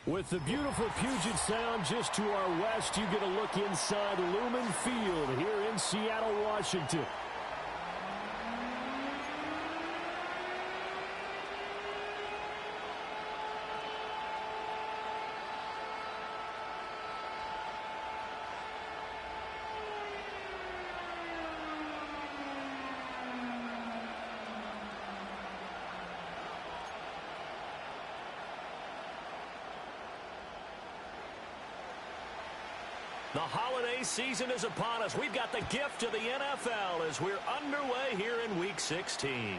With the beautiful Puget Sound just to our west, you get a look inside Lumen Field here in Seattle, Washington. The holiday season is upon us. We've got the gift of the NFL as we're underway here in Week 16.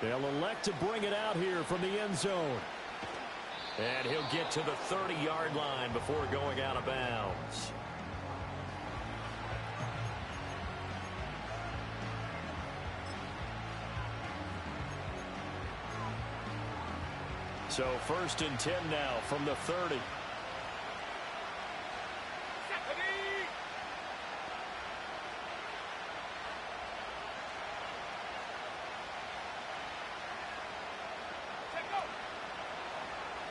They'll elect to bring it out here from the end zone. And he'll get to the 30-yard line before going out of bounds. So 1st and 10 now from the 30.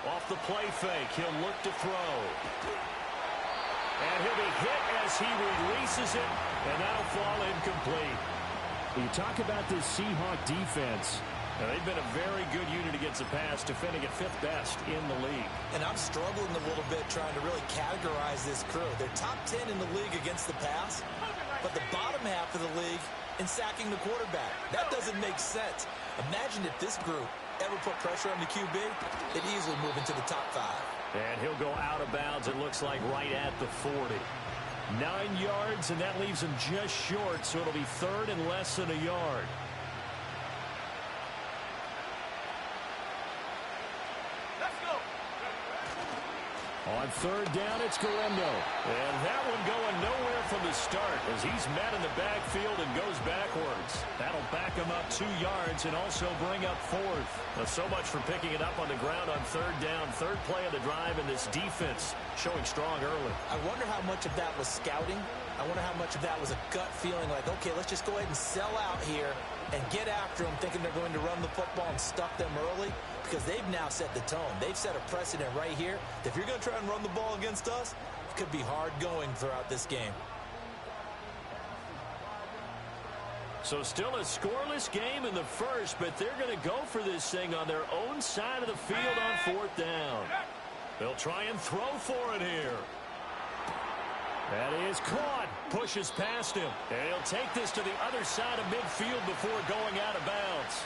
Off the play fake, he'll look to throw. And he'll be hit as he releases it, and that'll fall incomplete. You talk about this Seahawk defense. Now, they've been a very good unit against the pass, defending at 5th best in the league. And I'm struggling a little bit trying to really categorize this crew. They're top 10 in the league against the pass, but the bottom half of the league in sacking the quarterback. That doesn't make sense. Imagine if this group ever put pressure on the QB, they'd easily move into the top 5. And he'll go out of bounds, it looks like, right at the 40. 9 yards, and that leaves him just short, so it'll be 3rd and less than a yard. On 3rd down, it's Galindo. And that one going nowhere from the start as he's met in the backfield and goes backwards. That'll back him up 2 yards and also bring up 4th. Well, so much for picking it up on the ground on 3rd down. 3rd play of the drive, and this defense showing strong early. I wonder how much of that was scouting. I wonder how much of that was a gut feeling like, okay, let's just go ahead and sell out here and get after them, thinking they're going to run the football and stuff them early, because they've now set the tone. They've set a precedent right here. If you're going to try and run the ball against us, it could be hard going throughout this game. So still a scoreless game in the first, but they're going to go for this thing on their own side of the field on 4th down. They'll try and throw for it here. That is caught. Pushes past him. And he'll take this to the other side of midfield before going out of bounds.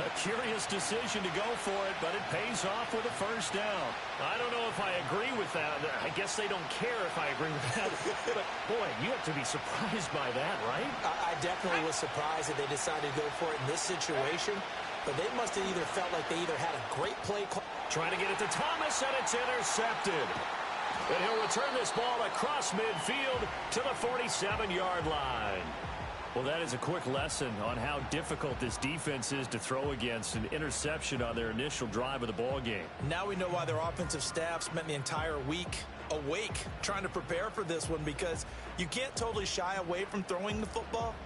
A curious decision to go for it, but it pays off with a 1st down. I don't know if I agree with that. I guess they don't care if I agree with that. But, boy, you have to be surprised by that, right? I definitely was surprised that they decided to go for it in this situation. But they must have either felt like they either had a great play call. Trying to get it to Thomas, and it's intercepted. And he'll return this ball across midfield to the 47-yard line. Well, that is a quick lesson on how difficult this defense is to throw against. An interception on their initial drive of the ball game. Now we know why their offensive staff spent the entire week awake trying to prepare for this one, because you can't totally shy away from throwing the football.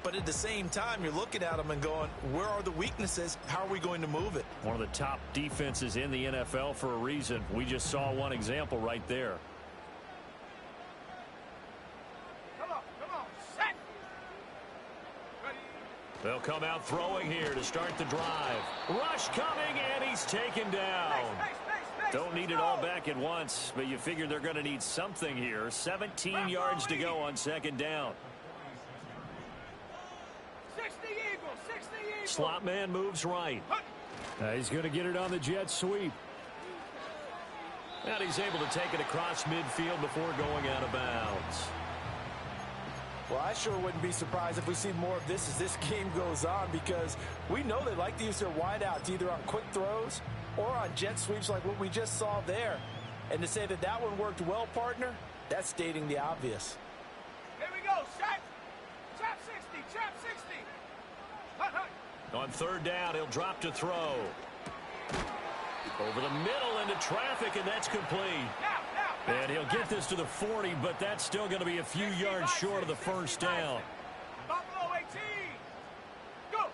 But at the same time, you're looking at them and going, where are the weaknesses? How are we going to move it? One of the top defenses in the NFL for a reason. We just saw one example right there. Come on, set. Ready. They'll come out throwing here to start the drive. Rush coming, and he's taken down. Don't need it all back at once, but you figure they're going to need something here. 17 yards to go on 2nd down. 60 Eagles. Slot man moves right. He's going to get it on the jet sweep. And he's able to take it across midfield before going out of bounds. Well, I sure wouldn't be surprised if we see more of this as this game goes on, because we know they like to use their wideouts either on quick throws or on jet sweeps like what we just saw there. And to say that that one worked well, partner, that's stating the obvious. Here we go, set. Trap 60, trap 60. On 3rd down, he'll drop to throw. Over the middle into traffic, and that's complete. And he'll get this to the 40, but that's still going to be a few yards short of the 1st down. Buffalo 18. Go.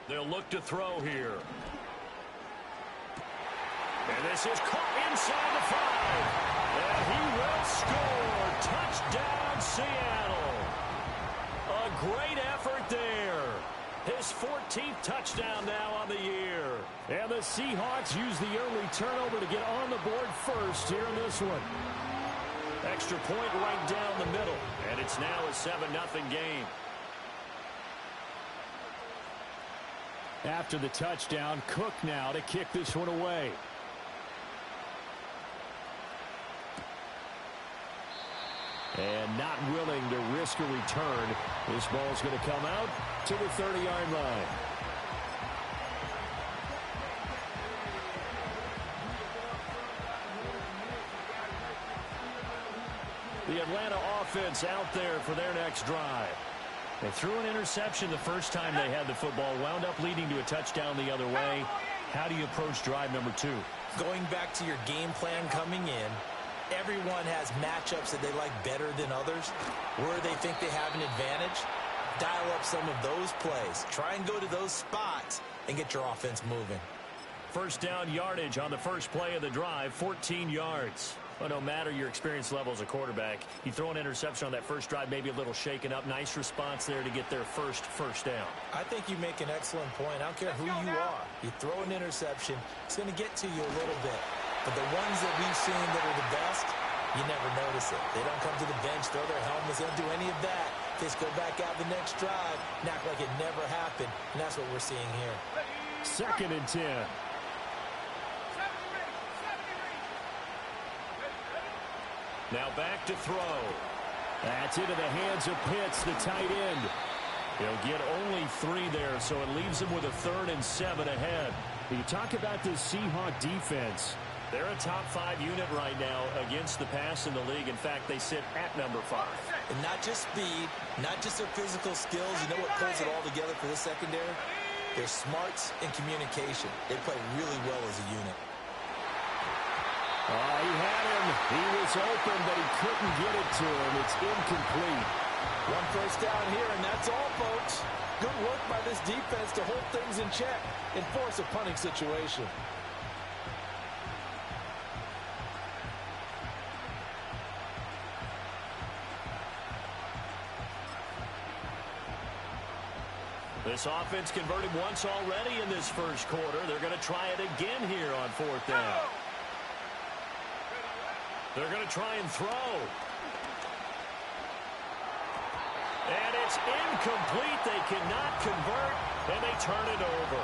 They'll look to throw here. And this is caught inside the 5. And he will score. Touchdown, Seattle. A great effort there. His 14th touchdown now on the year. And the Seahawks use the early turnover to get on the board first here in this one. Extra point right down the middle. And it's now a 7-0 game. After the touchdown, Cook now to kick this one away. And not willing to risk a return. This ball's going to come out to the 30-yard line. The Atlanta offense out there for their next drive. They threw an interception the first time they had the football, wound up leading to a touchdown the other way. How do you approach drive number 2? Going back to your game plan coming in, everyone has matchups that they like better than others. Where they think they have an advantage, dial up some of those plays. Try and go to those spots and get your offense moving. First down yardage on the first play of the drive, 14 yards. But no matter your experience level as a quarterback, you throw an interception on that first drive, maybe a little shaken up. Nice response there to get their first down. I think you make an excellent point. I don't care who you are. You throw an interception, it's going to get to you a little bit. But the ones that we've seen that are the best, you never notice it. They don't come to the bench, throw their helmets, they don't do any of that. They just go back out the next drive and act like it never happened. And that's what we're seeing here. 2nd and 10. Now back to throw. That's into the hands of Pitts, the tight end. He'll get only 3 there, so it leaves him with a 3rd and 7 ahead. You talk about the Seahawks defense. They're a top 5 unit right now against the pass in the league. In fact, they sit at number 5. And not just speed, not just their physical skills. You know what pulls it all together for this secondary? Their smarts and communication. They play really well as a unit. Oh, he had him. He was open, but he couldn't get it to him. It's incomplete. One first down here, and that's all, folks. Good work by this defense to hold things in check and force a punting situation. This offense converted once already in this first quarter. They're going to try it again here on 4th down. They're going to try and throw. And it's incomplete. They cannot convert, and they turn it over.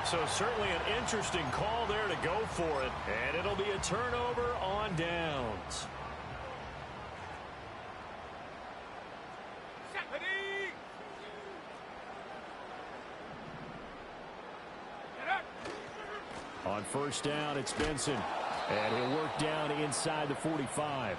So certainly an interesting call there to go for it. And it'll be a turnover on downs. On first down, it's Benson. And he'll work down inside the 45.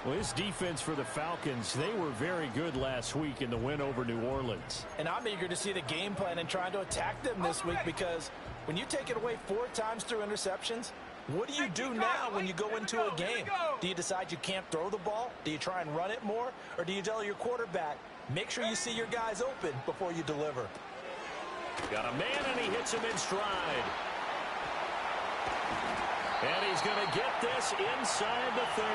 Well, this defense for the Falcons, they were very good last week in the win over New Orleans. And I'm eager to see the game plan and trying to attack them this week, because when you take it away 4 times through interceptions, what do you do now when you go into a game? Do you decide you can't throw the ball? Do you try and run it more? Or do you tell your quarterback, make sure you see your guys open before you deliver? Got a man, and he hits him in stride. And he's going to get this inside the 30.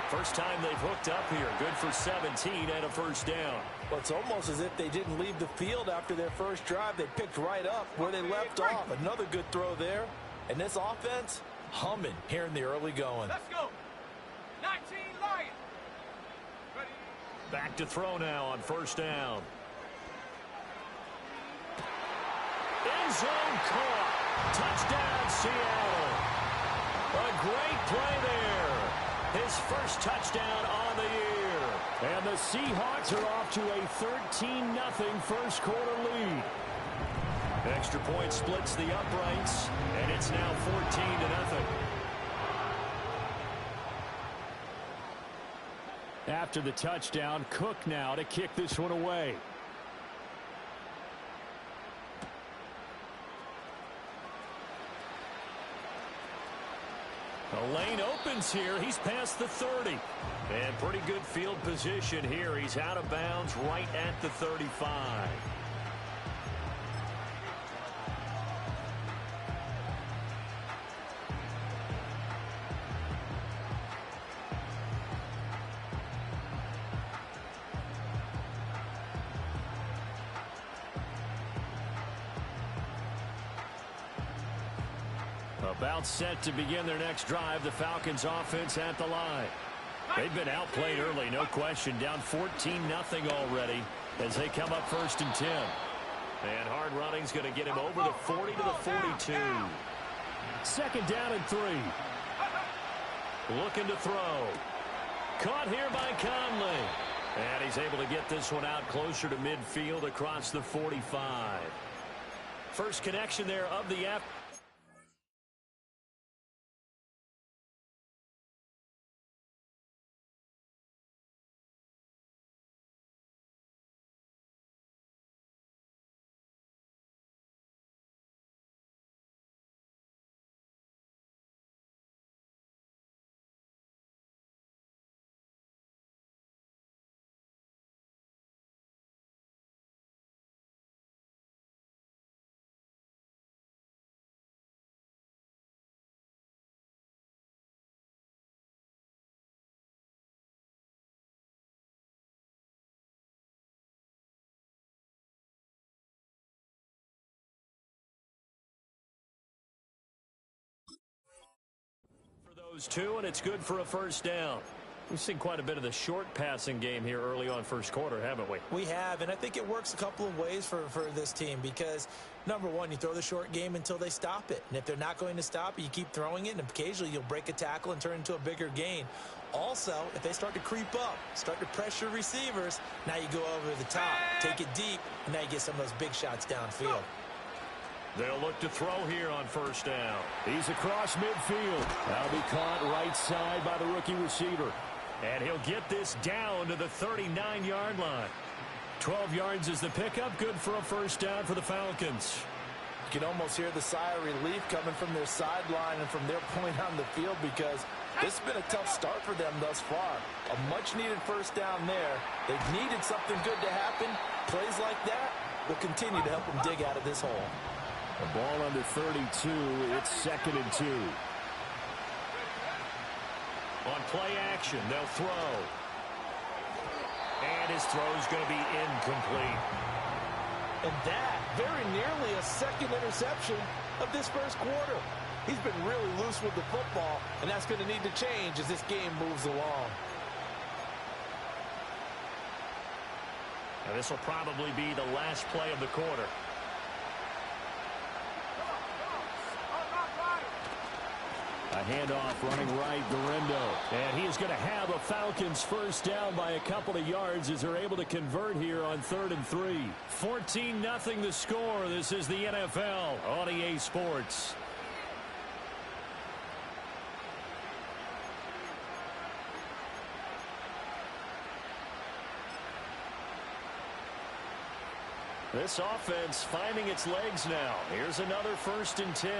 First time they've hooked up here. Good for 17 and a first down. Well, it's almost as if they didn't leave the field after their first drive. They picked right up where they left off. Another good throw there. And this offense, humming here in the early going. Let's go. 19 Lions. Ready. Back to throw now on first down. End zone caught. Touchdown, Seattle. A great play there. His first touchdown on the year. And the Seahawks are off to a 13-0 first quarter lead. Extra point splits the uprights, and it's now 14-0. After the touchdown, Cook now to kick this one away. The lane opens here. He's past the 30. And pretty good field position here. He's out of bounds right at the 35. About set to begin their next drive. The Falcons offense at the line. They've been outplayed early, no question. Down 14-0 already as they come up 1st and 10. And hard running's going to get him over the 40 to the 42. 2nd down and 3. Looking to throw. Caught here by Conley. And he's able to get this one out closer to midfield across the 45. First connection there of the afternoon. Those two, and it's good for a 1st down. We've seen quite a bit of the short passing game here early on 1st quarter, haven't we? We have, and I think it works a couple of ways for this team because, number one, you throw the short game until they stop it. And if they're not going to stop it, you keep throwing it, and occasionally you'll break a tackle and turn it into a bigger gain. Also, if they start to creep up, start to pressure receivers, now you go over the top, take it deep, and now you get some of those big shots downfield. They'll look to throw here on 1st down. He's across midfield. That'll be caught right side by the rookie receiver. And he'll get this down to the 39-yard line. 12 yards is the pickup. Good for a 1st down for the Falcons. You can almost hear the sigh of relief coming from their sideline and from their point on the field because this has been a tough start for them thus far. A much-needed 1st down there. They've needed something good to happen. Plays like that will continue to help them dig out of this hole. The ball under 32. It's 2nd and 2. On play action, they'll throw. And his throw's going to be incomplete. And that very nearly a 2nd interception of this 1st quarter. He's been really loose with the football, and that's going to need to change as this game moves along. Now this will probably be the last play of the quarter. A handoff running right, Guerendo. And he is going to have a Falcons 1st down by a couple of yards as they're able to convert here on 3rd and 3. 14-0 the score. This is the NFL on EA Sports. This offense finding its legs now. Here's another 1st and 10.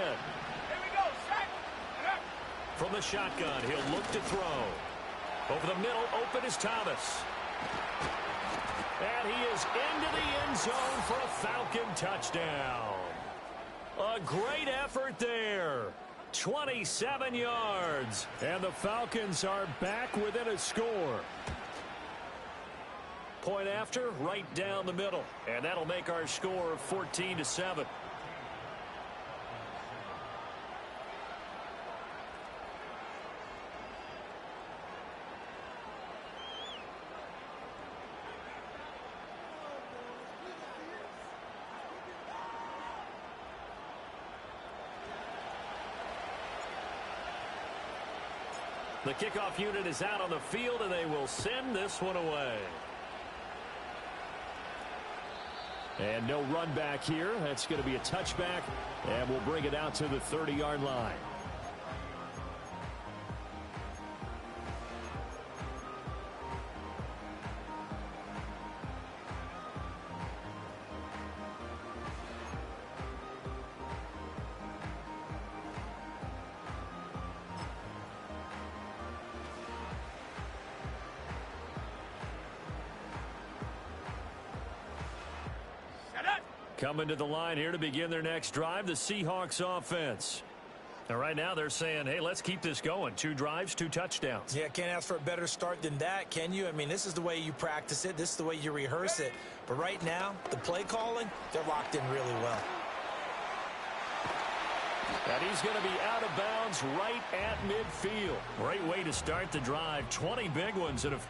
From the shotgun, he'll look to throw. Over the middle, open is Thomas. And he is into the end zone for a Falcon touchdown. A great effort there. 27 yards. And the Falcons are back within a score. Point after, right down the middle. And that'll make our score 14-7. The kickoff unit is out on the field, and they will send this one away. And no run back here. That's going to be a touchback, and we'll bring it out to the 30-yard line. Coming to the line here to begin their next drive, the Seahawks offense. And right now they're saying, hey, let's keep this going. 2 drives, 2 touchdowns. Yeah, can't ask for a better start than that, can you? I mean, this is the way you practice it. This is the way you rehearse it. But right now, the play calling, they're locked in really well. And he's going to be out of bounds right at midfield. Great way to start the drive. 20 big ones that have...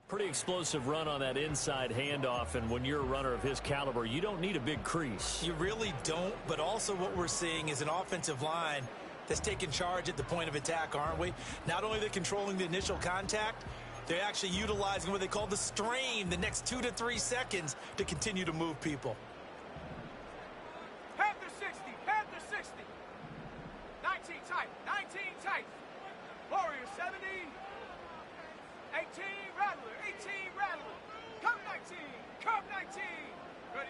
Pretty explosive run on that inside handoff, and when you're a runner of his caliber, you don't need a big crease. You really don't, but also what we're seeing is an offensive line that's taking charge at the point of attack, aren't we? Not only are they controlling the initial contact, they're actually utilizing what they call the strain the next 2 to 3 seconds to continue to move people. Panther 60, Panther 60. 19 tight, 19 tight. Warrior 70. 18 Rattler, 18 Rattler. Come 19, come 19. Ready?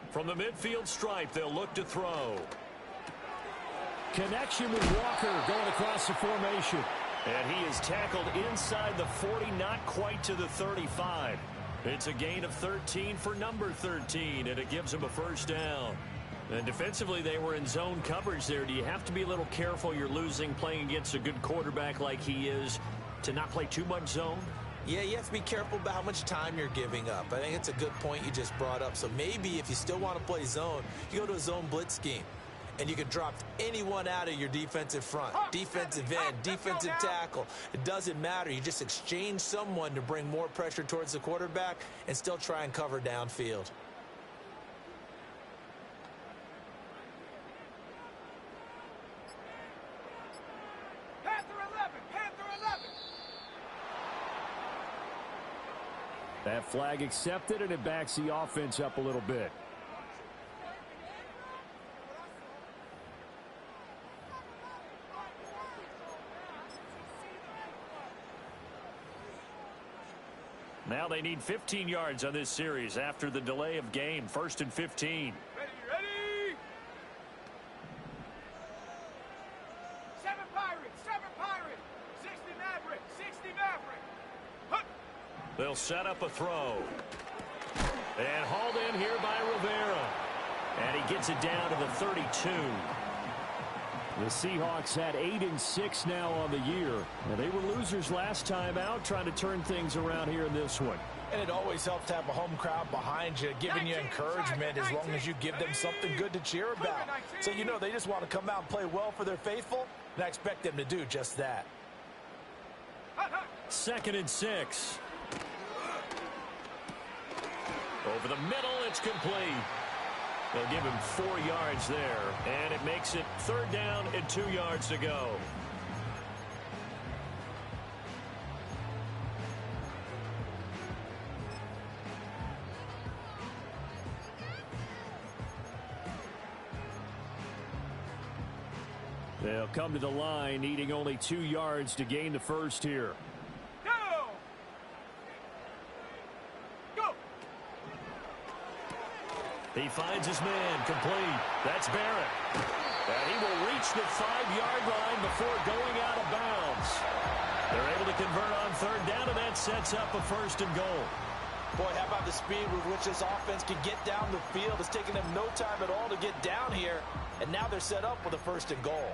From the midfield stripe, they'll look to throw. Connection with Walker going across the formation. And he is tackled inside the 40, not quite to the 35. It's a gain of 13 for number 13, and it gives him a first down. And defensively, they were in zone coverage there. Do you have to be a little careful you're losing playing against a good quarterback like he is to not play too much zone? Yeah, you have to be careful about how much time you're giving up. I think it's a good point you just brought up. So maybe if you still want to play zone, you go to a zone blitz scheme. And you can drop anyone out of your defensive front, defensive end, defensive tackle. It doesn't matter. You just exchange someone to bring more pressure towards the quarterback and still try and cover downfield. Panther 11, Panther 11. That flag accepted, and it backs the offense up a little bit. Now they need 15 yards on this series after the delay of game. 1st and 15. Ready, ready. 7 Pirates, 7 Pirates. 60 Maverick, 60 Maverick. Hup. They'll set up a throw. And hauled in here by Rivera. And he gets it down to the 32. The Seahawks had 8-6 now on the year. And they were losers last time out, trying to turn things around here in this one. And it always helps to have a home crowd behind you, giving you encouragement as long as you give them something good to cheer about. So you know they just want to come out and play well for their faithful, and I expect them to do just that. 2nd and 6. Over the middle, it's complete. They'll give him 4 yards there, and it makes it 3rd down and 2 yards to go. They'll come to the line, needing only 2 yards to gain the first here. He finds his man, complete. That's Barrett. And he will reach the 5-yard line before going out of bounds. They're able to convert on 3rd down, and that sets up a 1st and goal. Boy, how about the speed with which this offense can get down the field? It's taken them no time at all to get down here, and now they're set up with a 1st and goal.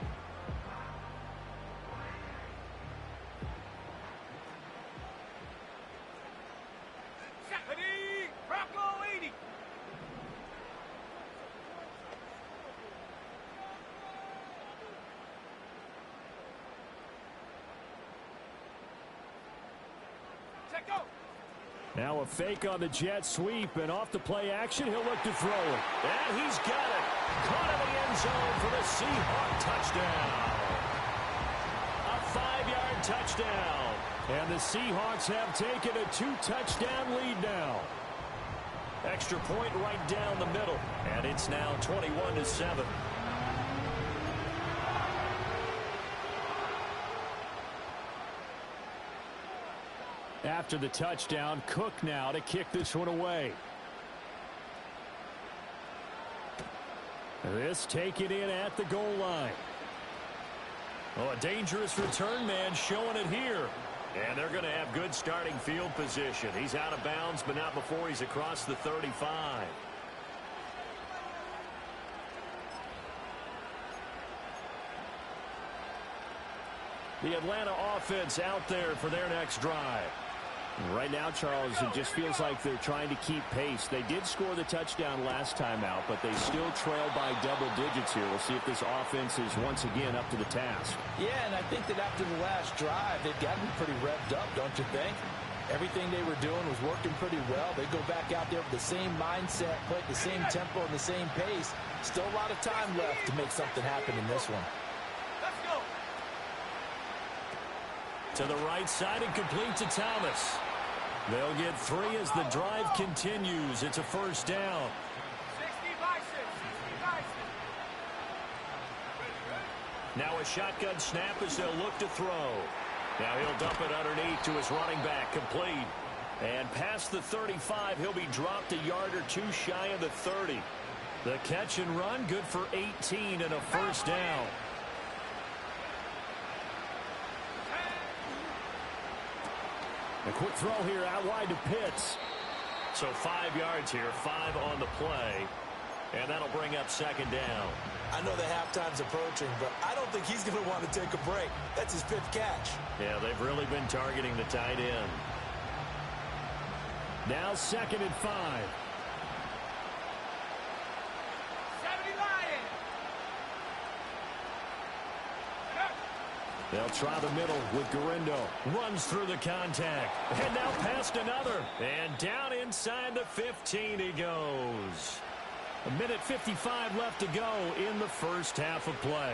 Now a fake on the jet sweep, and off the play action, he'll look to throw it. And he's got it. Caught in the end zone for the Seahawk touchdown. A 5-yard touchdown. And the Seahawks have taken a 2-touchdown lead now. Extra point right down the middle. And it's now 21-7. After the touchdown, Cook now to kick this one away. This taken in at the goal line. Oh, a dangerous return man showing it here. And they're going to have good starting field position. He's out of bounds, but not before he's across the 35. The Atlanta offense out there for their next drive. Right now, Charles, it just feels like they're trying to keep pace. They did score the touchdown last time out, but they still trail by double digits here. We'll see if this offense is once again up to the task. Yeah, and I think that after the last drive, they've gotten pretty revved up, don't you think? Everything they were doing was working pretty well. They go back out there with the same mindset, play at the same tempo and the same pace. Still a lot of time left to make something happen in this one. Let's go. To the right side and complete to Thomas. They'll get 3 as the drive continues. It's a first down. 60 Bison, 60 Bison. Now a shotgun snap as they'll look to throw. Now he'll dump it underneath to his running back, complete. And past the 35, he'll be dropped a yard or two shy of the 30. The catch and run, good for 18 and a first down. A quick throw here out wide to Pitts. So 5 yards here, 5 on the play. And that'll bring up second down. I know the halftime's approaching, but I don't think he's going to want to take a break. That's his 5th catch. Yeah, they've really been targeting the tight end. Now 2nd and 5. 70 Lions. They'll try the middle with Gurindo. Runs through the contact. And now past another. And down inside the 15 he goes. 1:55 left to go in the first half of play.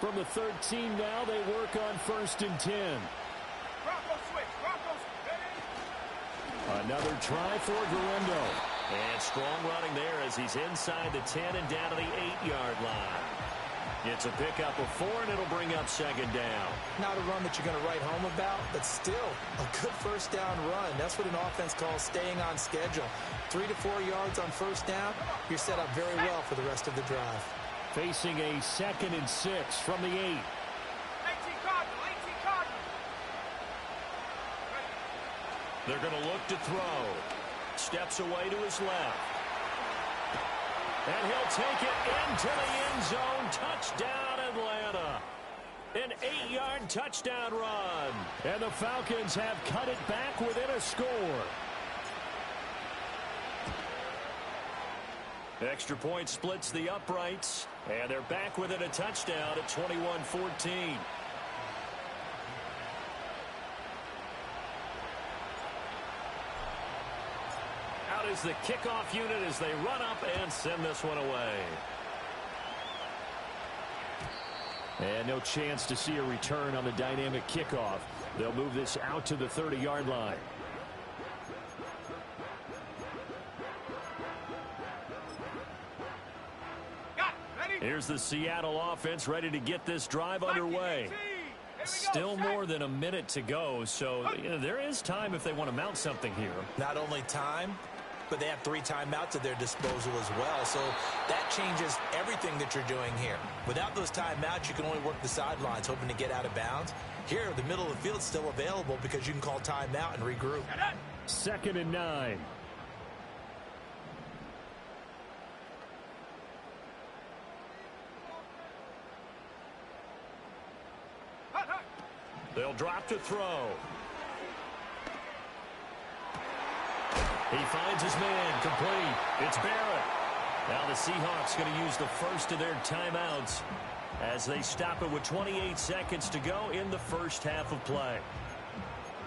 From the 13 now, they work on 1st and 10. Bronco switch. Broncos ready. Another try for Gurindo. And strong running there as he's inside the 10 and down to the 8-yard line. It's a pickup of 4, and it'll bring up second down. Not a run that you're going to write home about, but still a good first down run. That's what an offense calls staying on schedule. 3 to 4 yards on first down, you're set up very well for the rest of the drive. Facing a 2nd and 6 from the 8. 18 Cardinal. 18 Cardinal. They're going to look to throw. Steps away to his left. And he'll take it into the end zone. Touchdown, Atlanta. An 8-yard touchdown run. And the Falcons have cut it back within a score. Extra point splits the uprights. And they're back within a touchdown at 21-14. Out is the kickoff unit as they run up and send this one away. And no chance to see a return on the dynamic kickoff. They'll move this out to the 30-yard line. Here's the Seattle offense ready to get this drive underway. Still more than a minute to go, so there is time if they want to mount something here. Not only time, but they have 3 timeouts at their disposal as well. So that changes everything that you're doing here. Without those timeouts, you can only work the sidelines, hoping to get out of bounds. Here, the middle of the field's still available because you can call timeout and regroup. 2nd and 9. They'll drop to throw. He finds his man, complete. It's Barrett. Now the Seahawks going to use the first of their timeouts as they stop it with 28 seconds to go in the first half of play.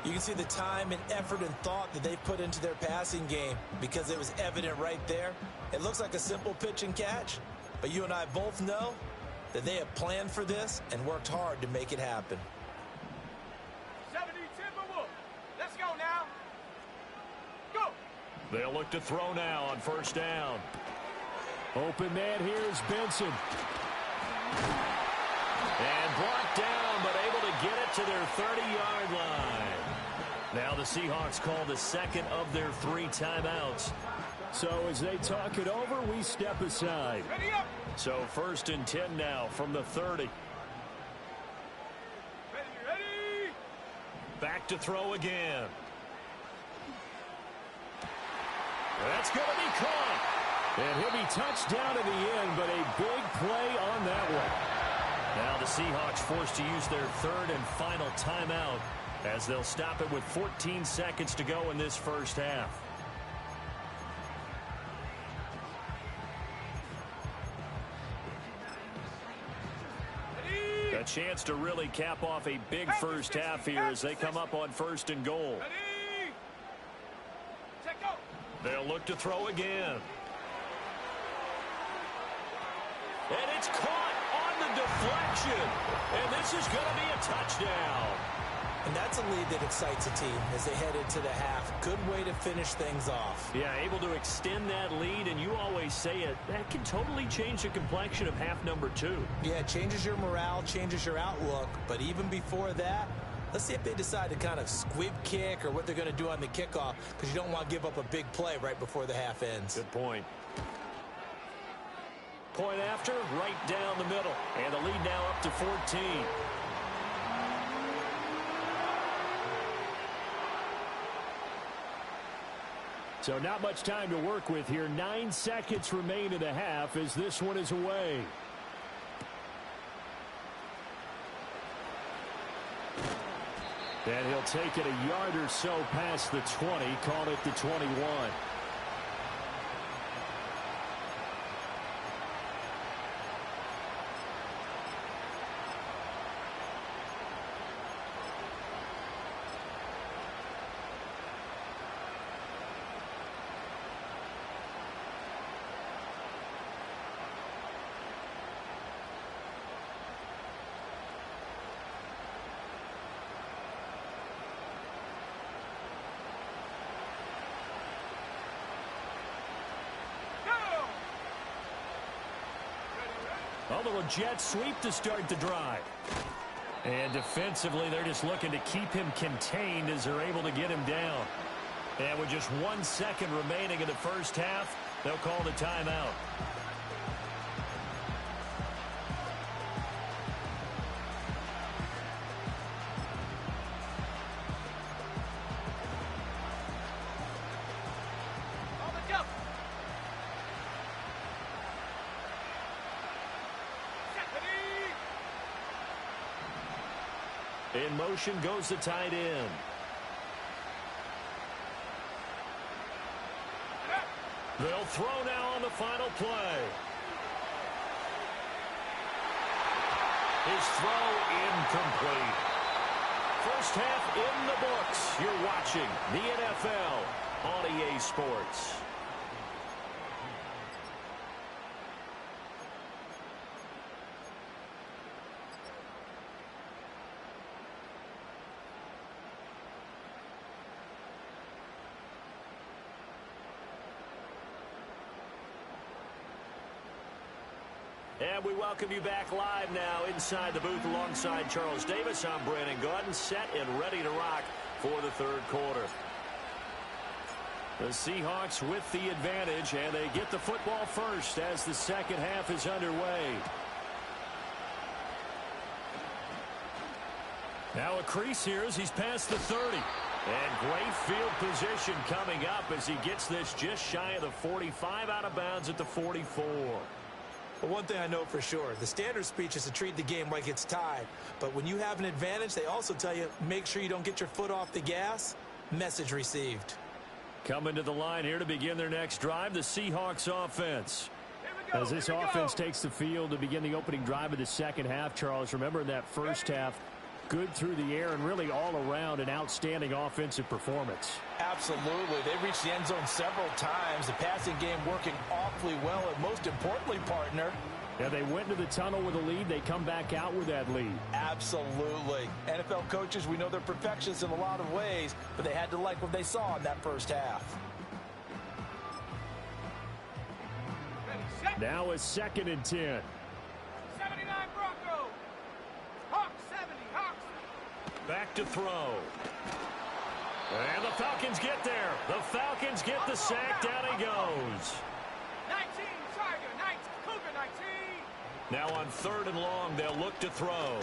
You can see the time and effort and thought that they've put into their passing game because it was evident right there. It looks like a simple pitch and catch, but you and I both know that they have planned for this and worked hard to make it happen. 70 Timberwolves. Let's go now. Go. They'll look to throw now on first down. Open man here is Benson. And brought down, but able to get it to their 30-yard line. Now the Seahawks call the second of their 3 timeouts. So as they talk it over, we step aside. Ready up. So 1st and 10 now from the 30. Ready. Back to throw again. That's going to be caught. And he'll be touched down in the end, but a big play on that one. Now the Seahawks forced to use their 3rd and final timeout as they'll stop it with 14 seconds to go in this first half. A chance to really cap off a big first half here as they come up on 1st and goal. Ready. Set go. They'll look to throw again. And it's caught on the deflection. And this is going to be a touchdown. And that's a lead that excites a team as they head into the half. Good way to finish things off. Yeah, able to extend that lead, and you always say it, that can totally change the complexion of half number 2. Yeah, it changes your morale, changes your outlook. But even before that, let's see if they decide to kind of squib kick or what they're going to do on the kickoff, because you don't want to give up a big play right before the half ends. Good point. Point after, right down the middle. And the lead now up to 14. So not much time to work with here. 9 seconds remain in the half as this one is away. And he'll take it a yard or so past the 20, call it the 21. A little jet sweep to start the drive. And defensively, they're just looking to keep him contained as they're able to get him down. And with just 1 second remaining in the first half, they'll call the timeout. On the jump. Ready. In motion goes the tight end. They'll throw now on the final play. His throw incomplete. First half in the books. You're watching the NFL on EA Sports. And we welcome you back live now inside the booth alongside Charles Davis. I'm Brandon Gaudin, set and ready to rock for the third quarter. The Seahawks with the advantage, and they get the football first as the second half is underway. Now a crease here as he's past the 30. And great field position coming up as he gets this just shy of the 45, out of bounds at the 44. But one thing I know for sure, the standard speech is to treat the game like it's tied. But when you have an advantage, they also tell you, make sure you don't get your foot off the gas. Message received. Coming to the line here to begin their next drive, the Seahawks offense. As this offense takes the field to begin the opening drive of the second half, Charles, remember in that first half, good through the air and really all around an outstanding offensive performance. Absolutely. They reached the end zone several times. The passing game working awfully well. And most importantly, partner, Yeah, they went to the tunnel with a lead. They come back out with that lead. Absolutely. NFL coaches, we know they're perfectionists in a lot of ways, but they had to like what they saw in that first half. Now a 2nd and 10. 79 Broncos. Hawks 70. Hawks. Back to throw. And the Falcons get there. The Falcons get the sack. Down he goes. 19 Tiger. 19 Cougar 19. Now on 3rd and long, they'll look to throw.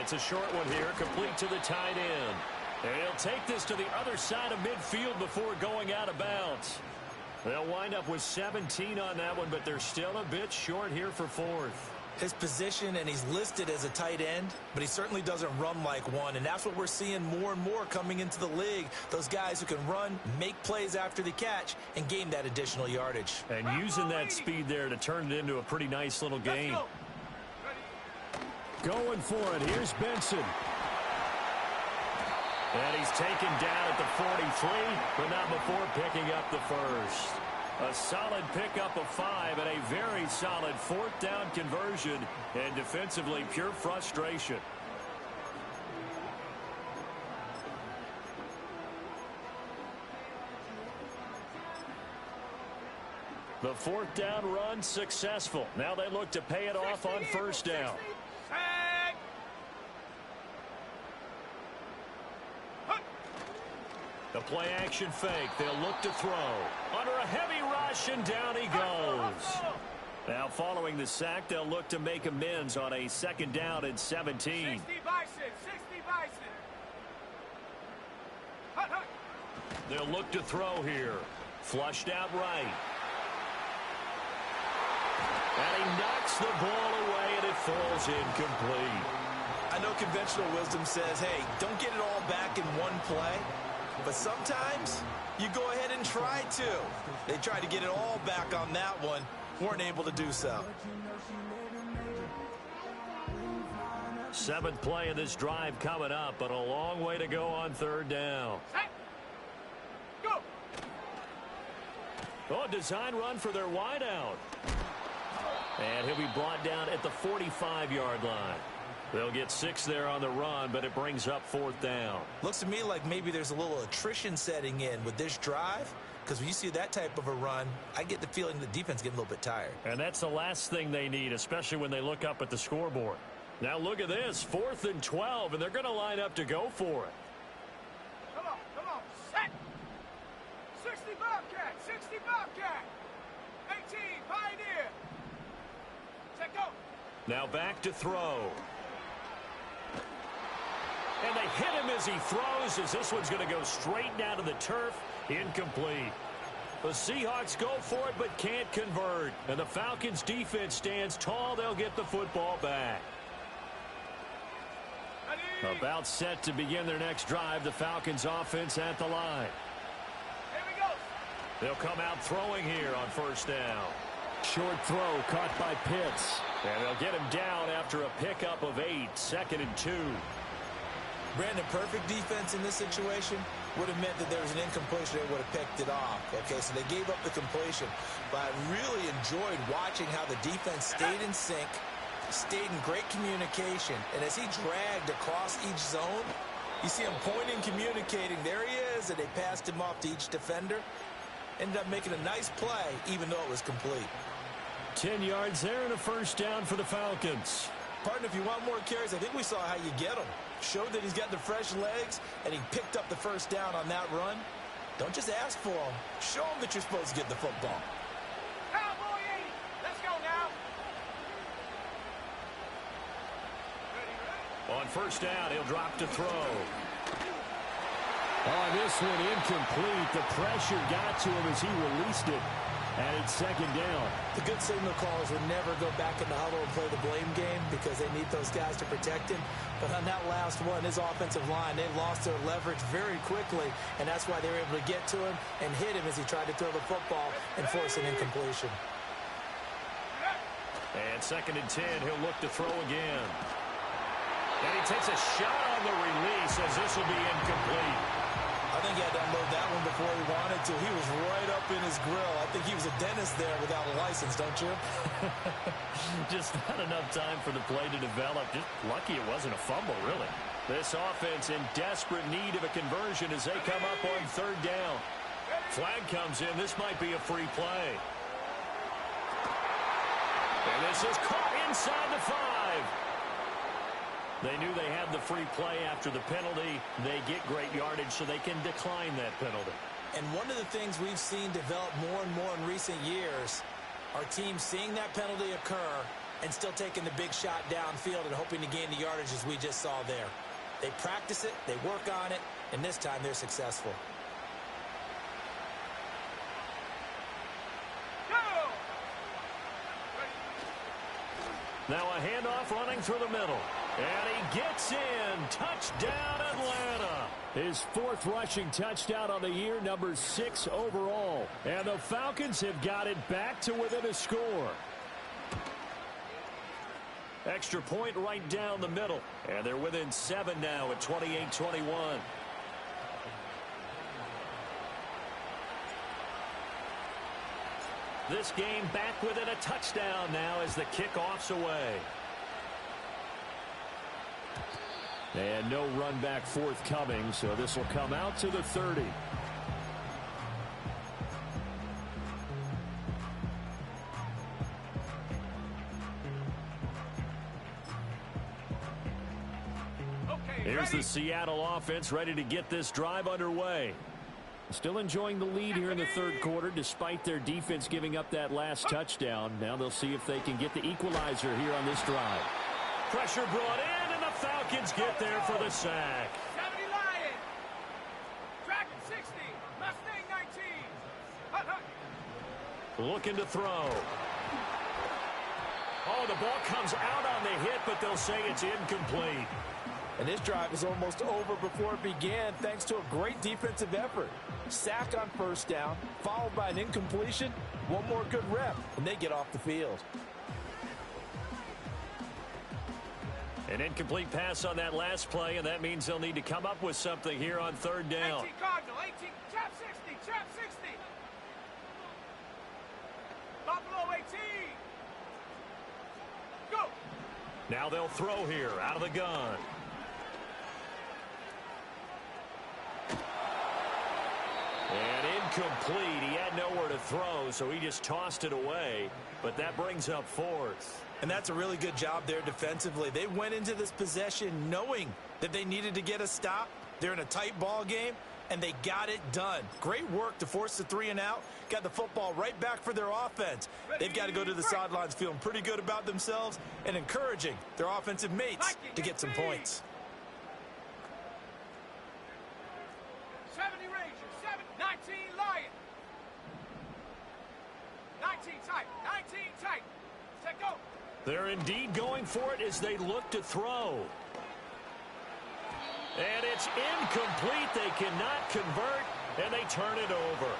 It's a short one here, complete to the tight end. And he'll take this to the other side of midfield before going out of bounds. They'll wind up with 17 on that one, but they're still a bit short here for 4th. His position, and he's listed as a tight end, but he certainly doesn't run like one, and that's what we're seeing more and more coming into the league. Those guys who can run, make plays after the catch, and gain that additional yardage. And using that speed there to turn it into a pretty nice little game. Going for it. Here's Benson. And he's taken down at the 43, but not before picking up the first. A solid pickup of 5 and a very solid 4th down conversion, and defensively pure frustration. The 4th down run successful. Now they look to pay it off on 1st down. The play action fake. They'll look to throw. Under a heavy rush, and down he goes. Now following the sack, they'll look to make amends on a 2nd down and 17. 60 Bison. 60 Bison. They'll look to throw here. Flushed out right. And he knocks the ball away, and it falls incomplete. I know conventional wisdom says, hey, don't get it all back in one play. But sometimes you go ahead and try to. They tried to get it all back on that one. Weren't able to do so. 7th play of this drive coming up, but a long way to go on 3rd down. Set. Go. Oh, design run for their wideout. And he'll be brought down at the 45-yard line. They'll get 6 there on the run, but it brings up 4th down. Looks to me like maybe there's a little attrition setting in with this drive, because when you see that type of a run, I get the feeling the defense getting a little bit tired. And that's the last thing they need, especially when they look up at the scoreboard. Now look at this, 4th and 12, and they're going to line up to go for it. Come on. Set. 60 Bobcat. 60 Bobcat. 18 Pioneer. Set, go. Now back to throw. And they hit him as he throws, as this one's going to go straight down to the turf. Incomplete. The Seahawks go for it but can't convert. And the Falcons defense stands tall. They'll get the football back. Ready. About set to begin their next drive. The Falcons offense at the line. Here we go. They'll come out throwing here on 1st down. Short throw caught by Pitts. And they'll get him down after a pickup of 8. 2nd and 2. Brandon, perfect defense in this situation would have meant that there was an incompletion. They would have picked it off. Okay, so they gave up the completion. But I really enjoyed watching how the defense stayed in sync, stayed in great communication. And as he dragged across each zone, you see him pointing, communicating. There he is, and they passed him off to each defender. Ended up making a nice play, even though it was complete. 10 yards there and a 1st down for the Falcons. Partner, if you want more carries, I think we saw how you get them. Showed that he's got the fresh legs, and he picked up the 1st down on that run. Don't just ask for them. Show them that you're supposed to get the football. Cowboy 80. Let's go now. Ready. On 1st down, he'll drop to throw. On this one, incomplete. The pressure got to him as he released it. And it's 2nd down. The good signal callers would never go back in the huddle and play the blame game because they need those guys to protect him. But on that last one, his offensive line, they lost their leverage very quickly, and that's why they were able to get to him and hit him as he tried to throw the football and force an incompletion. And 2nd and 10, he'll look to throw again. And he takes a shot on the release as this will be incomplete. I'll think he had to unload that one before he wanted to. He was right up in his grill. I think he was a dentist there without a license, don't you? Just not enough time for the play to develop. Just lucky it wasn't a fumble, really. This offense in desperate need of a conversion as they come up on third down. Flag comes in. This might be a free play. And this is caught inside the 5. They knew they had the free play after the penalty. They get great yardage, so they can decline that penalty. And one of the things we've seen develop more and more in recent years are teams seeing that penalty occur and still taking the big shot downfield and hoping to gain the yardage as we just saw there. They practice it, they work on it, and this time they're successful. Now a handoff running through the middle. And he gets in. Touchdown, Atlanta. His 4th rushing touchdown on the year, number 6 overall. And the Falcons have got it back to within a score. Extra point right down the middle. And they're within 7 now at 28-21. This game back within a touchdown now as the kickoff's away. And no run back forthcoming, so this will come out to the 30. Here's the Seattle offense ready to get this drive underway. Still enjoying the lead here in the third quarter despite their defense giving up that last touchdown. Now they'll see if they can get the equalizer here on this drive. Pressure brought in, and the Falcons get there for the sack. 70 Lion. Dragon 60. Mustang 19. Hut, hut. Looking to throw. Oh, the ball comes out on the hit, but they'll say it's incomplete. And this drive is almost over before it began thanks to a great defensive effort. Sack on first down, followed by an incompletion. One more good rep, and they get off the field. An incomplete pass on that last play, and that means they'll need to come up with something here on third down. 18 Cardinal, 18, trap 60, trap 60. Buffalo 18. Go. Now they'll throw here out of the gun. And incomplete. He had nowhere to throw, so he just tossed it away. But that brings up 4th. And that's a really good job there defensively. They went into this possession knowing that they needed to get a stop. They're in a tight ball game, and they got it done. Great work to force the 3 and out. Got the football right back for their offense. They've got to go to the sidelines feeling pretty good about themselves and encouraging their offensive mates to get some points. 70 Rangers, 19 Lion. 19 tight, 19 tight. Set go. They're indeed going for it as they look to throw. And it's incomplete. They cannot convert, and they turn it over.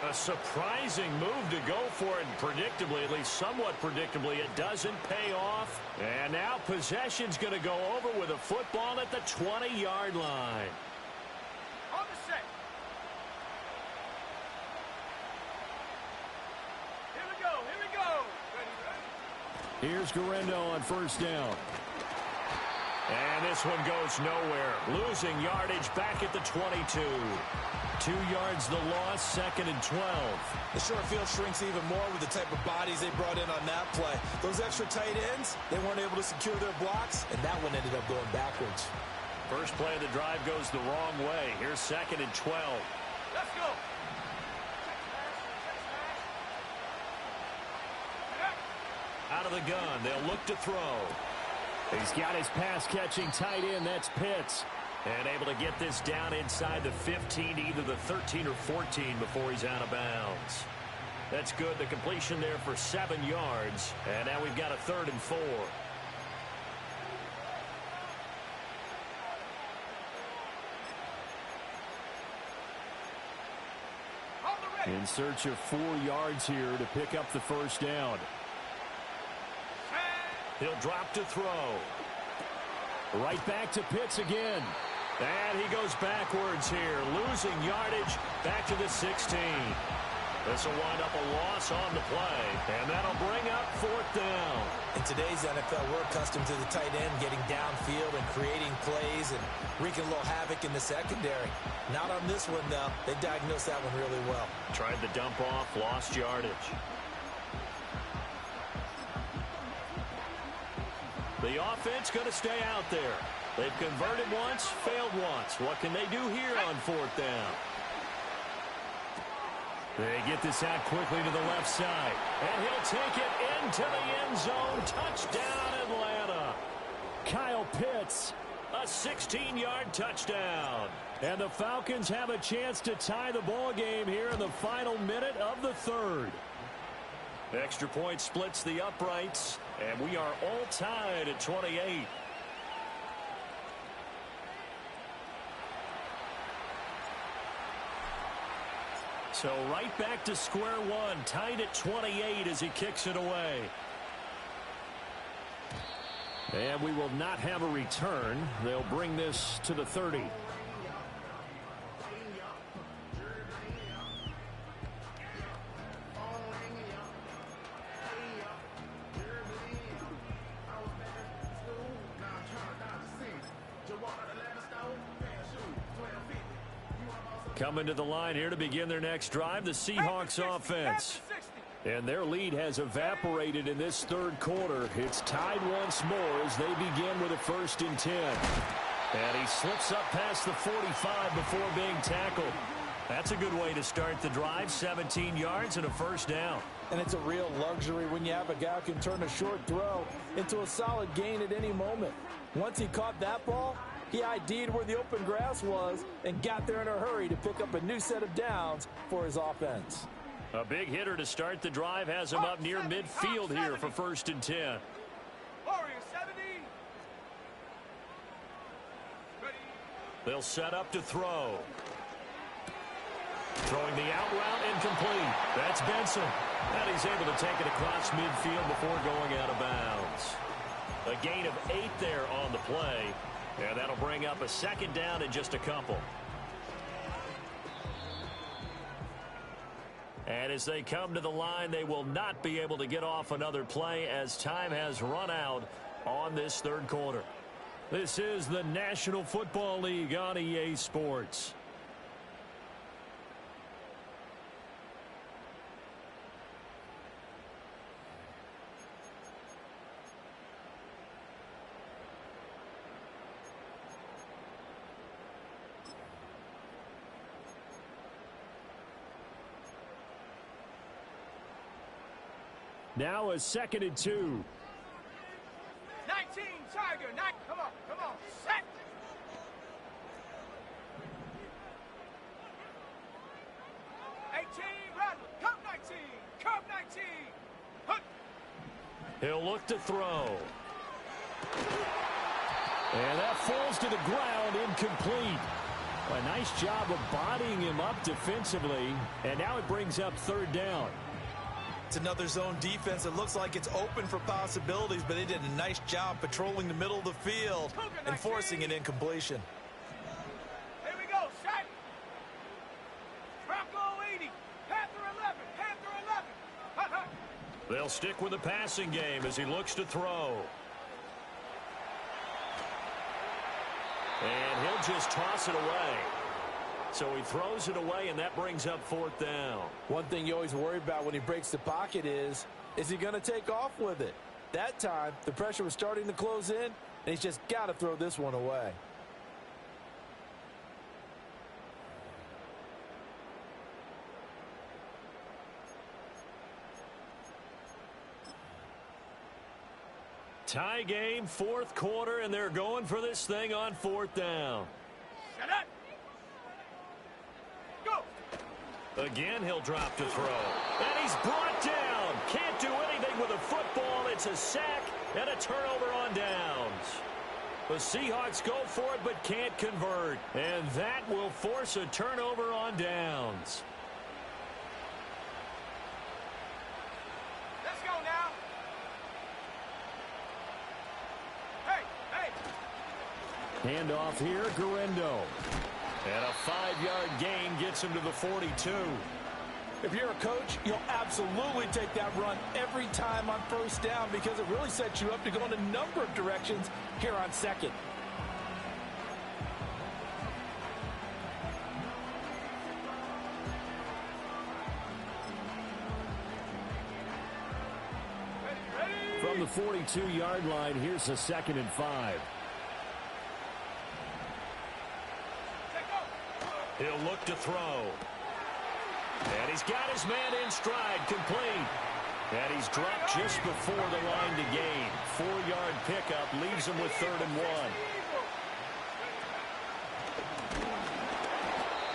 A surprising move to go for it, and predictably, at least somewhat predictably, it doesn't pay off. And now possession's going to go over with a football at the 20-yard line. On the set. Here we go, here we go. Ready, ready. Here's Guerrero on first down. And this one goes nowhere. Losing yardage back at the 22. 2 yards the loss, 2nd and 12. The short field shrinks even more with the type of bodies they brought in on that play. Those extra tight ends, they weren't able to secure their blocks, and that one ended up going backwards. First play of the drive goes the wrong way. Here's 2nd and 12. Let's go. Out of the gun, they'll look to throw. He's got his pass-catching tight end, that's Pitts. And able to get this down inside the 15 to either the 13 or 14 before he's out of bounds. That's good. The completion there for 7 yards. And now we've got a 3rd and 4. In search of 4 yards here to pick up the first down. He'll drop to throw. Right back to Pitts again. And he goes backwards here, losing yardage back to the 16. This will wind up a loss on the play, and that'll bring up 4th down. In today's NFL, we're accustomed to the tight end getting downfield and creating plays and wreaking a little havoc in the secondary. Not on this one, though. They diagnosed that one really well. Tried the dump off, lost yardage. The offense going to stay out there. They've converted once, failed once. What can they do here on 4th down? They get this out quickly to the left side. And he'll take it into the end zone. Touchdown, Atlanta. Kyle Pitts, a 16-yard touchdown. And the Falcons have a chance to tie the ball game here in the final minute of the 3rd. Extra point splits the uprights, and we are all tied at 28. So right back to square one, tied at 28 as he kicks it away. And we will not have a return. They'll bring this to the 30. Coming to the line here to begin their next drive, the Seahawks offense. And their lead has evaporated in this 3rd quarter. It's tied once more as they begin with a 1st and 10. And he slips up past the 45 before being tackled. That's a good way to start the drive, 17 yards and a 1st down. And it's a real luxury when you have a guy who can turn a short throw into a solid gain at any moment. Once he caught that ball, he ID'd where the open grass was and got there in a hurry to pick up a new set of downs for his offense. A big hitter to start the drive has him up near midfield here for 1st and 10. Warriors 70. Ready. They'll set up to throw. Throwing the out route incomplete. That's Benson. And he's able to take it across midfield before going out of bounds. A gain of 8 there on the play. And that'll bring up a 2nd down in just a couple. And as they come to the line, they will not be able to get off another play as time has run out on this 3rd quarter. This is the National Football League on EA Sports. Now a 2nd and 2. 19 Tiger. Come on. Set. Come 19. Hook. He'll look to throw. And that falls to the ground, incomplete. A nice job of bodying him up defensively. And now it brings up 3rd down. It's another zone defense. It looks like it's open for possibilities, but they did a nice job patrolling the middle of the field and forcing an incompletion. Here we go. Set. Bronco 80. Panther 11. They'll stick with the passing game as he looks to throw. And he'll just toss it away. So he throws it away, and that brings up 4th down. One thing you always worry about when he breaks the pocket is he going to take off with it? That time, the pressure was starting to close in, and he's just got to throw this one away. Tie game, 4th quarter, and they're going for this thing on 4th down. Shut up. Again, he'll drop to throw. And he's brought down. Can't do anything with a football. It's a sack and a turnover on downs. The Seahawks go for it but can't convert. And that will force a turnover on downs. Let's go now. Hey. Handoff here, Guerendo. And a 5-yard gain gets him to the 42. If you're a coach, you'll absolutely take that run every time on first down because it really sets you up to go in a number of directions here on second. From the 42-yard line, here's a 2nd and 5. He'll look to throw. And he's got his man in stride, complete. And he's dropped just before the line to gain. 4-yard pickup leaves him with 3rd and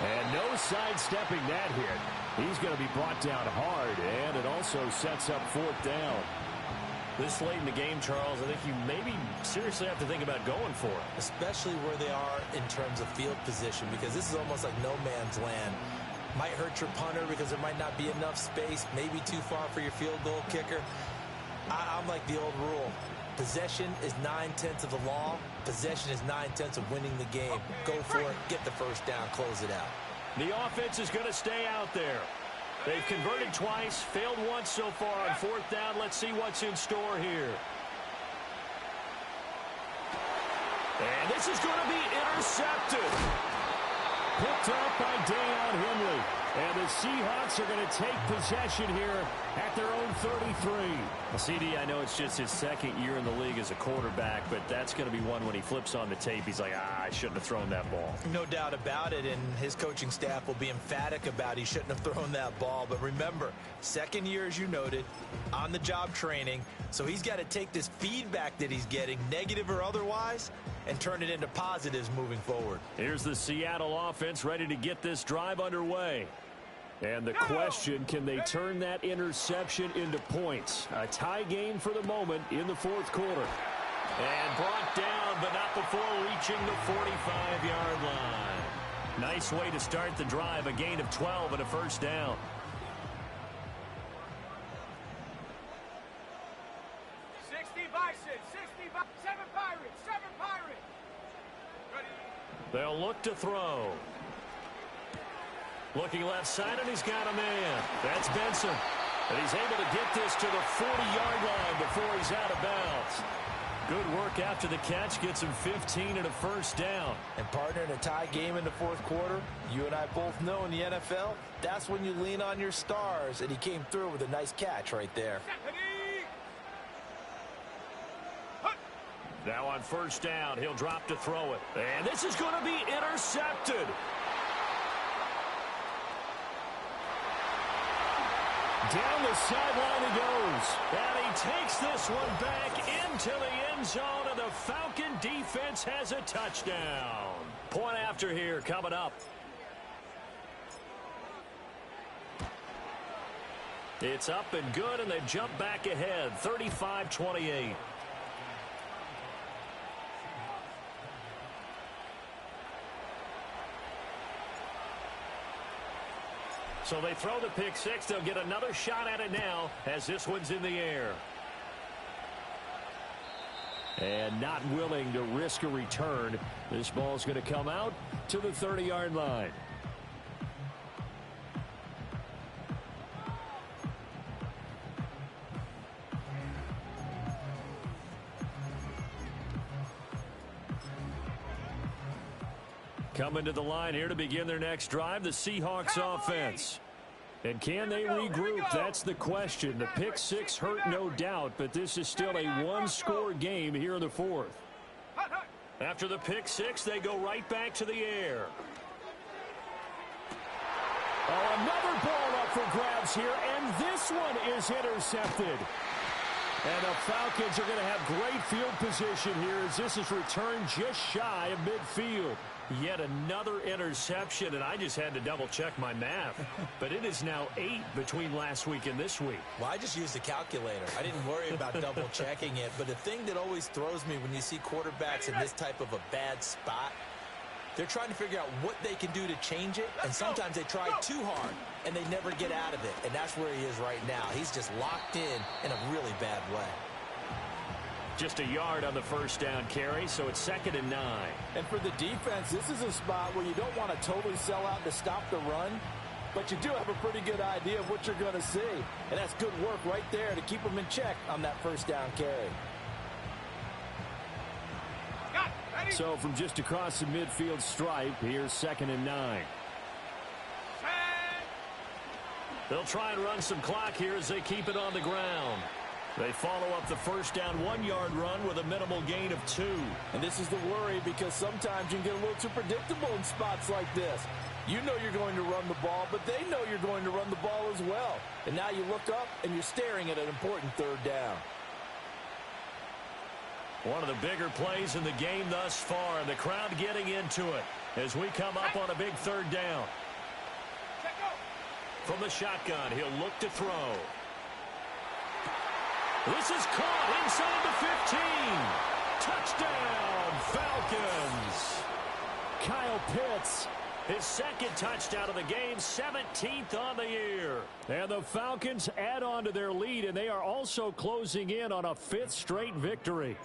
1. And no sidestepping that hit. He's going to be brought down hard, and it also sets up 4th down. This late in the game, Charles, I think you maybe seriously have to think about going for it. Especially where they are in terms of field position, because this is almost like no man's land. Might hurt your punter because there might not be enough space, maybe too far for your field goal kicker. I'm like the old rule. Possession is 9/10 of the law. Possession is 9/10 of winning the game. Go for it, get the first down, close it out. The offense is going to stay out there. They've converted twice, failed once so far on 4th down. Let's see what's in store here. And this is going to be intercepted. Picked up by Deion Henley. And the Seahawks are going to take possession here at their own 33. Well, CD, I know it's just his 2nd year in the league as a quarterback, but that's going to be one when he flips on the tape. He's like, I shouldn't have thrown that ball. No doubt about it, and his coaching staff will be emphatic about he shouldn't have thrown that ball. But remember, 2nd year, as you noted, on-the-job training, so he's got to take this feedback that he's getting, negative or otherwise, and turn it into positives moving forward. Here's the Seattle offense ready to get this drive underway. And the question, can they turn that interception into points? A tie game for the moment in the 4th quarter. And brought down, but not before reaching the 45-yard line. Nice way to start the drive, a gain of 12 and a first down. They'll look to throw. Looking left side, and he's got a man. That's Benson. And he's able to get this to the 40-yard line before he's out of bounds. Good work after the catch. Gets him 15 and a first down. And partner, in a tie game in the 4th quarter, you and I both know in the NFL, that's when you lean on your stars. And he came through with a nice catch right there. Now on first down, he'll drop to throw it. And this is going to be intercepted. Down the sideline he goes. And he takes this one back into the end zone, and the Falcon defense has a touchdown. Point after here coming up. It's up and good, and they jump back ahead, 35-28. So they throw the pick six. They'll get another shot at it now as this one's in the air. And not willing to risk a return. This ball's going to come out to the 30-yard line. Coming to the line here to begin their next drive, the Seahawks offense. And can they regroup? That's the question. The pick six hurt, no doubt, but this is still a one-score game here in the 4th. After the pick six, they go right back to the air. Oh, another ball up for grabs here, and this one is intercepted. And the Falcons are going to have great field position here as this is returned just shy of midfield. Yet another interception, and I just had to double-check my math. But it is now 8 between last week and this week. Well, I just used a calculator. I didn't worry about double-checking it. But the thing that always throws me when you see quarterbacks in this type of a bad spot, they're trying to figure out what they can do to change it, and sometimes they try too hard, and they never get out of it. And that's where he is right now. He's just locked in a really bad way. Just a yard on the first down carry, so it's 2nd and 9. And for the defense, this is a spot where you don't want to totally sell out to stop the run, but you do have a pretty good idea of what you're going to see. And that's good work right there to keep them in check on that first down carry. So from just across the midfield stripe, here's 2nd and 9. They'll try and run some clock here as they keep it on the ground. They follow up the first down 1-yard run with a minimal gain of 2. And this is the worry because sometimes you can get a little too predictable in spots like this. You know you're going to run the ball, but they know you're going to run the ball as well. And now you look up and you're staring at an important 3rd down. One of the bigger plays in the game thus far, and the crowd getting into it as we come up on a big 3rd down. From the shotgun, he'll look to throw. This is caught inside the 15. Touchdown, Falcons. Kyle Pitts, his 2nd touchdown of the game, 17th on the year. And the Falcons add on to their lead, and they are also closing in on a 5th straight victory.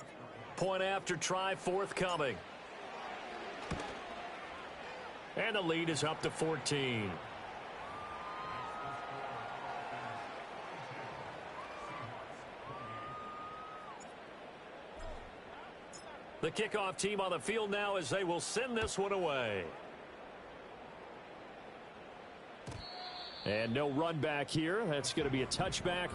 Point after try forthcoming. And the lead is up to 14. The kickoff team on the field now as they will send this one away. And no run back here. That's going to be a touchback.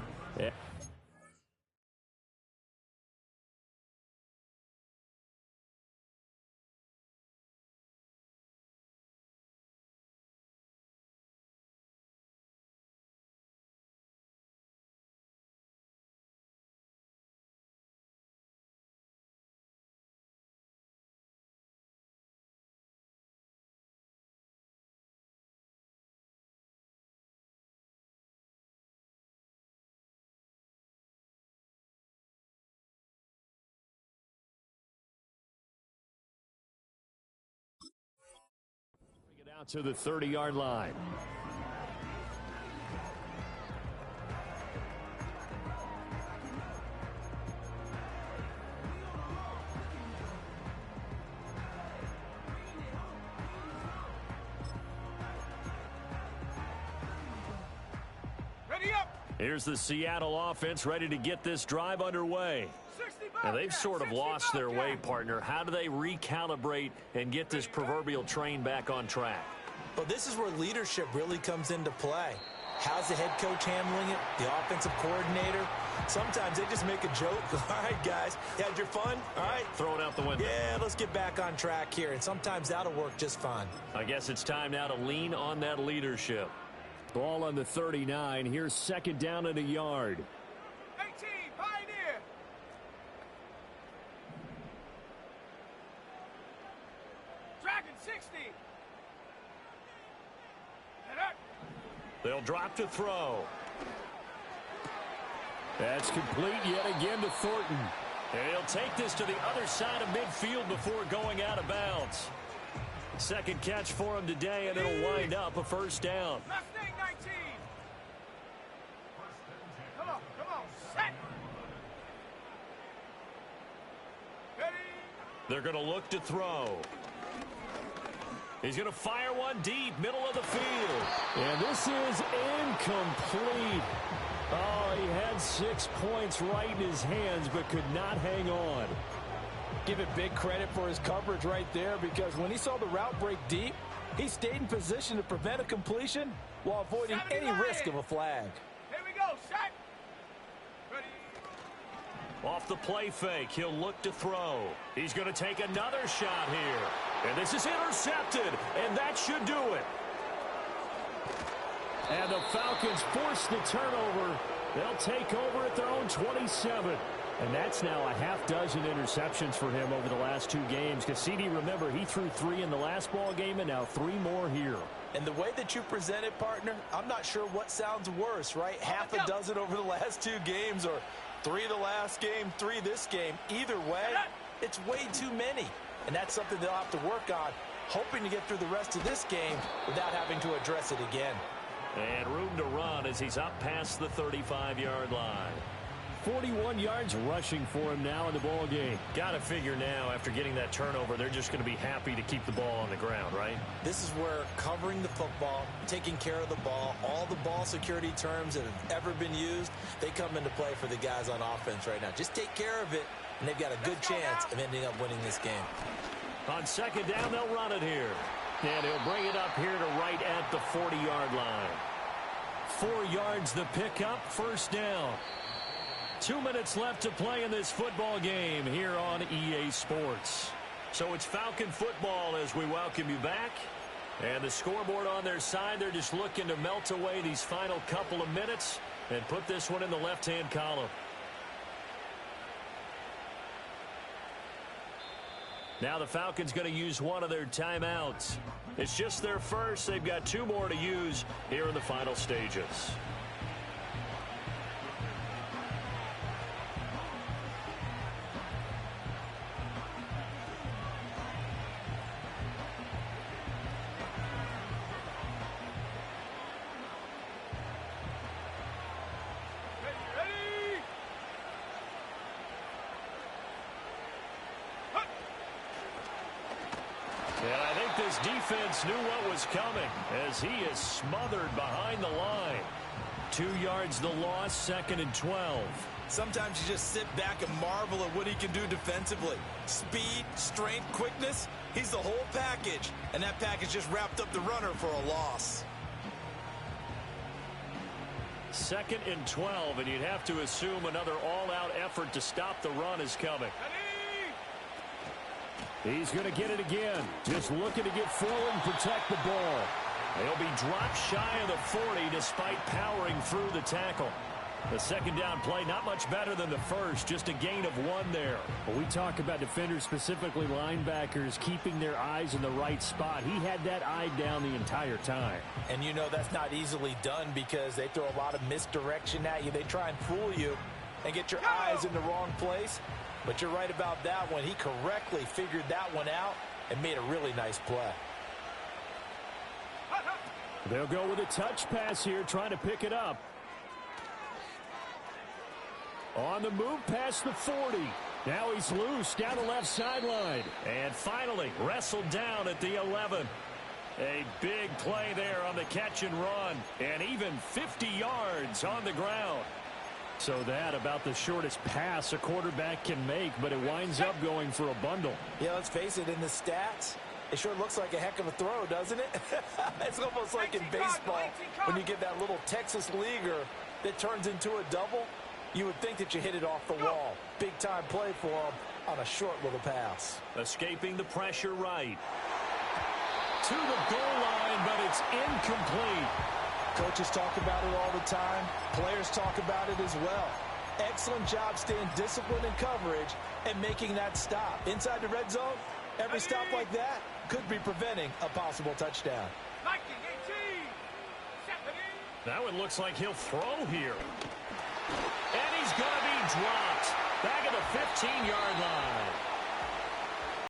Out to the 30-yard line. Ready up. Here's the Seattle offense ready to get this drive underway. And they've sort of lost their way, partner. How do they recalibrate and get this proverbial train back on track? Well, this is where leadership really comes into play. How's the head coach handling it? The offensive coordinator? Sometimes they just make a joke. All right, guys, you had your fun? All right. Throw it out the window. Yeah, let's get back on track here. And sometimes that'll work just fine. I guess it's time now to lean on that leadership. Ball on the 39. Here's 2nd down and a yard. 18, Pioneer. Dragon 60. They'll drop to throw. That's complete yet again to Thornton. And he'll take this to the other side of midfield before going out of bounds. 2nd catch for him today, and it'll wind up a 1st down. Mustang 19. Come on, set. Ready. They're going to look to throw. He's going to fire one deep, middle of the field. And this is incomplete. Oh, he had 6 points right in his hands, but could not hang on. Give it big credit for his coverage right there, because when he saw the route break deep, he stayed in position to prevent a completion while avoiding any risk of a flag. Here we go, set. Ready. Off the play fake, he'll look to throw. He's going to take another shot here. And this is intercepted, and that should do it. And the Falcons force the turnover. They'll take over at their own 27. And that's now a half dozen interceptions for him over the last 2 games. Cassini, remember, he threw 3 in the last ball game and now 3 more here. And the way that you present it, partner, I'm not sure what sounds worse, right? Half a dozen over the last 2 games, or 3 the last game, 3 this game. Either way, it's way too many. And that's something they'll have to work on, hoping to get through the rest of this game without having to address it again. And room to run as he's up past the 35-yard line. 41 yards rushing for him now in the ball game. Got to figure now, after getting that turnover, they're just going to be happy to keep the ball on the ground, right? This is where covering the football, taking care of the ball, all the ball security terms that have ever been used, they come into play for the guys on offense right now. Just take care of it, and they've got a good chance of ending up winning this game. On second down, they'll run it here. And he'll bring it up here to right at the 40-yard line. 4 yards the pickup, first down. 2 minutes left to play in this football game here on EA Sports. So it's Falcon football as we welcome you back. And the scoreboard on their side, they're just looking to melt away these final couple of minutes and put this one in the left-hand column. Now the Falcons going to use one of their timeouts. It's just their first. They've got 2 more to use here in the final stages. This defense knew what was coming as he is smothered behind the line. 2 yards the loss, 2nd and 12. Sometimes you just sit back and marvel at what he can do defensively. Speed, strength, quickness, he's the whole package. And that package just wrapped up the runner for a loss. 2nd and 12, and you'd have to assume another all-out effort to stop the run is coming. He's going to get it again. Just looking to get forward and protect the ball. They'll be dropped shy of the 40 despite powering through the tackle. The second down play not much better than the first, just a gain of 1 there. Well, we talk about defenders, specifically linebackers, keeping their eyes in the right spot. He had that eye down the entire time. And you know that's not easily done because they throw a lot of misdirection at you. They try and fool you and get your eyes in the wrong place. But you're right about that one. He correctly figured that one out and made a really nice play. They'll go with a touch pass here, trying to pick it up. On the move past the 40. Now he's loose down the left sideline. And finally wrestled down at the 11. A big play there on the catch and run. And even 50 yards on the ground. So that about the shortest pass a quarterback can make, but it winds up going for a bundle. Yeah, let's face it, in the stats, it sure looks like a heck of a throw, doesn't it? It's almost like in baseball when you get that little Texas leaguer that turns into a double. You would think that you hit it off the wall. Big-time play for him on a short little pass. Escaping the pressure right. To the goal line, but it's incomplete. Coaches talk about it all the time. Players talk about it as well. Excellent job staying disciplined in coverage and making that stop. Inside the red zone, every stop like that could be preventing a possible touchdown. 19, 18, 70. That one looks like he'll throw here. And he's going to be dropped back at the 15-yard line.